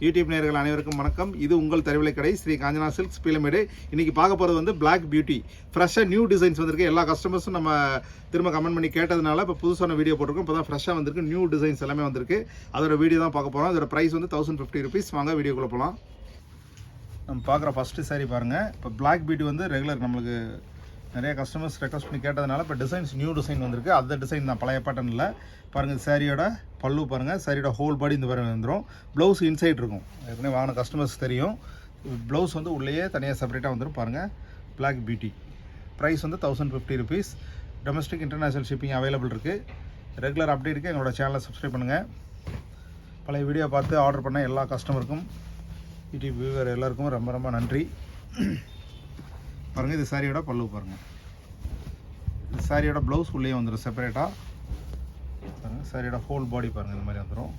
YouTube நேயர்கள் அனைவருக்கும் வணக்கம். இது உங்கள் தறிவிலை கடை ஸ்ரீ காஞ்சனா சில்க்ஸ் பீலமேடு. இன்னைக்கு பார்க்க போகிறது வந்து பிளாக் பியூட்டி. ஃப்ரெஷ்ஷாக நியூ டிசைன்ஸ் வந்திருக்கு. எல்லா கஸ்டமர்ஸும் நம்ம திரும்ப கமெண்ட் பண்ணி கேட்டதுனால இப்போ புதுசான வீடியோ போட்டிருக்கோம். இப்போ தான் ஃப்ரெஷ்ஷாக வந்திருக்கு, நியூ டிசைன்ஸ் எல்லாமே வந்திருக்கு. அதோட வீடியோ தான் பார்க்க போகிறோம். அதோட ப்ரைஸ் வந்து 1050 rupees. வாங்க வீடியோக்குள்ளே போகலாம். நம்ம பார்க்குற ஃபஸ்ட்டு சாரி பாருங்கள். இப்போ பிளாக் பியூட்டி வந்து ரெகுலர் நம்மளுக்கு நிறைய கஸ்டமர்ஸ் ரெக்வஸ்ட் பண்ணி கேட்டதுனால இப்போ டிசைன்ஸ் நியூ டிசைன் வந்திருக்கு. அந்த டிசைன் தான், பழைய பேட்டர்ன் இல்லை. பாருங்கள் சாரியோட பல்லு பாருங்கள், சாரியோட ஹோல் பாடி இந்த மாதிரி வந்துடும். ப்ளவுஸ் இன்சைட் இருக்கும். ஏற்கனவே வாங்கின கஸ்டமர்ஸ் தெரியும். ப்ளவுஸ் வந்து உள்ளேயே தனியாக செப்பரேட்டாக வந்துடும். பாருங்கள் பிளாக் பியூட்டி. ப்ரைஸ் வந்து 1050 rupees. Domestic international shipping available இருக்குது. ரெகுலர் அப்டேட்டுக்கு என்னோடய சேனலை சப்ஸ்கிரைப் பண்ணுங்கள். பழைய வீடியோ பார்த்து ஆர்டர் பண்ண எல்லா கஸ்டமருக்கும், யூடியூப் வியூவர் எல்லாருக்கும் ரொம்ப ரொம்ப நன்றி. பாருங்கள், இது சாரியோட பல்லு பாருங்கள். இது சாரியோட ப்ளவுஸ் உள்ளே வந்துடும் செப்பரேட்டாக. பாருங்கள் சாரியோட ஹோல் பாடி பாருங்கள், இந்த மாதிரி வந்துடும்.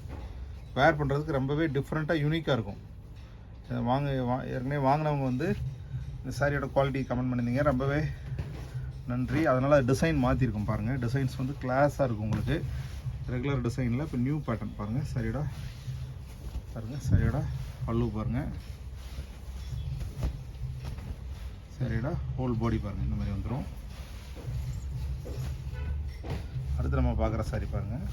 வேர் பண்ணுறதுக்கு ரொம்பவே டிஃப்ரெண்ட்டாக யூனிக்காக இருக்கும். ஏற்கனவே வாங்கினவங்க வந்து இந்த சாரியோட குவாலிட்டி கமெண்ட் பண்ணியிருந்தீங்க, ரொம்பவே நன்றி. அதனால் டிசைன் மாற்றிருக்கும் பாருங்கள். டிசைன்ஸ் வந்து கிளாஸாக இருக்கும் உங்களுக்கு. ரெகுலர் டிசைனில் இப்போ நியூ பேட்டர்ன் பாருங்கள். சாரியோட பாருங்கள், சாரியோட பல்லு பாருங்கள், சாரியோட ஹோல் பாடி பாருங்கள், இந்த மாதிரி வந்துடும். அடுத்து நம்ம பார்க்குற சாரி பாருங்கள்.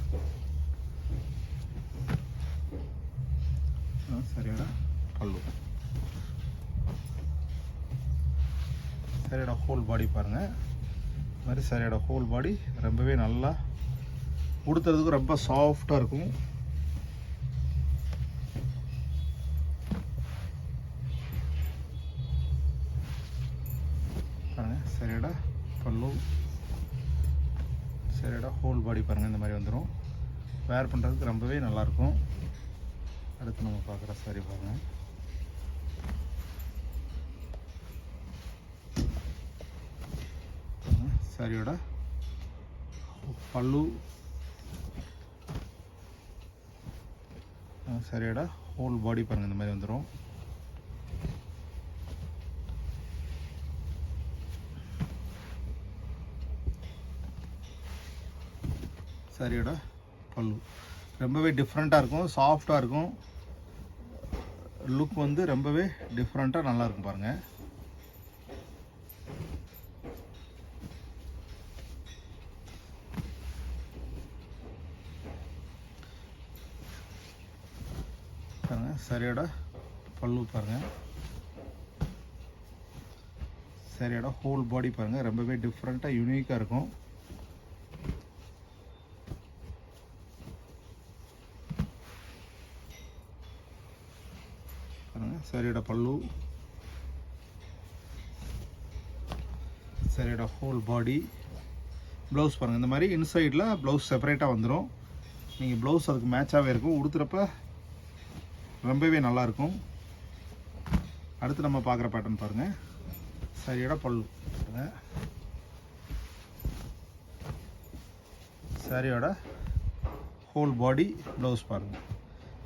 சாரியோட பல்லு, சாரியோட ஹோல் பாடி பாருங்கள். இந்த மாதிரி சாரியோட ஹோல் பாடி ரொம்பவே நல்லா உடுத்துறதுக்கு ரொம்ப சாஃப்டாக இருக்கும். சாரியோட பல்லு, சாரியோட ஹோல் பாடி பாருங்கள், இந்த மாதிரி வந்துடும். வேர் பண்ணுறதுக்கு ரொம்பவே நல்லாயிருக்கும். அடுத்து நம்ம பார்க்குற சாரி பாருங்கள். சாரியோட பல்லு, சாரியோட ஹோல் பாடி பாருங்கள், இந்த மாதிரி வந்துடும். சாரியோட பல்லு ரொம்பவே டிஃப்ரெண்ட்டாக இருக்கும், சாஃப்டாக இருக்கும். லுக் வந்து ரொம்பவே டிஃப்ரெண்ட்டாக நல்லாயிருக்கும் பாருங்கள். பாருங்கள் சாரியோட பல்லு பாருங்கள், சாரியோட ஹோல் பாடி பாருங்கள், ரொம்பவே டிஃப்ரெண்ட்டாக யூனிக்காக இருக்கும். சாரியோட பல்லு, சாரியோட ஹோல் பாடி, ப்ளவுஸ் பாருங்கள். இந்த மாதிரி இன்சைடில் ப்ளவுஸ் செப்பரேட்டாக வந்துடும். நீங்கள் ப்ளவுஸ் அதுக்கு மேட்சாகவே இருக்கும். உடுத்துறப்ப ரொம்பவே நல்லாயிருக்கும். அடுத்து நம்ம பார்க்குற பேட்டர்ன் பாருங்கள். சாரியோட பல்லு, சாரியோட ஹோல் பாடி, ப்ளவுஸ் பாருங்கள்.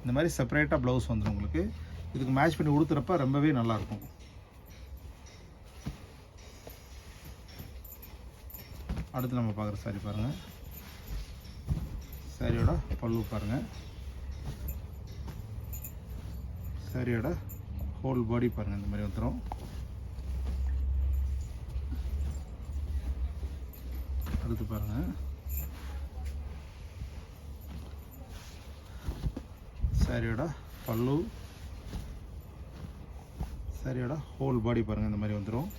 இந்த மாதிரி செப்பரேட்டாக ப்ளவுஸ் வந்துடும் உங்களுக்கு. இதுக்கு மேட்ச் பண்ணி உடுத்துறப்ப ரொம்பவே நல்லாயிருக்கும். அடுத்து நம்ம பார்க்குற சாரி பாருங்கள். சாரியோட பல்லு பாருங்கள், சாரியோட ஹோல் பாடி பாருங்கள், இந்த மாதிரி வந்துடும். அடுத்து பாருங்கள் சாரியோட பல்லு, சாரியோட ஹோல் பாடி பாருங்கள், இந்த மாதிரி வந்துடும்.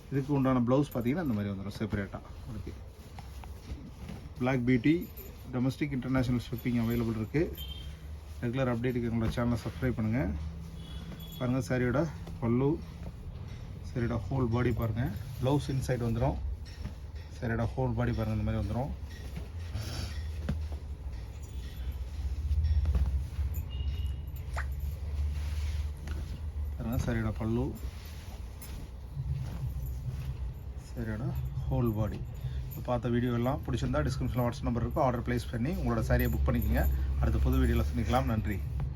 இதுக்கு உண்டான ப்ளவுஸ் பார்த்தீங்கன்னா இந்த மாதிரி வந்துடும் செப்பரேட்டாக உங்களுக்கு. Black beauty domestic international shipping available இருக்குது. ரெகுலர் அப்டேட்டுக்கு எங்களோட சேனலை சப்ஸ்கிரைப் பண்ணுங்கள். பாருங்கள் சாரியோட பல்லு, சாரியோட ஹோல் பாடி பாருங்கள், ப்ளவுஸ் இன்சைட் வந்துடும். சாரியோட ஹோல் பாடி பாருங்கள், இந்த மாதிரி வந்துடும். சாரியோட பல்லு, சாரியோட ஹோல் பாடி. இப்போ பார்த்த வீடியோ எல்லாம் பிடிச்சிருந்தா டிஸ்கிரிப்ஷனில் வாட்ஸ்அப் நம்பர் இருக்கும். ஆர்டர் ப்ளேஸ் பண்ணி உங்களோட சாரியை புக் பண்ணிக்கோங்க. அடுத்த புது வீடியோவில் சந்திக்கலாம். நன்றி.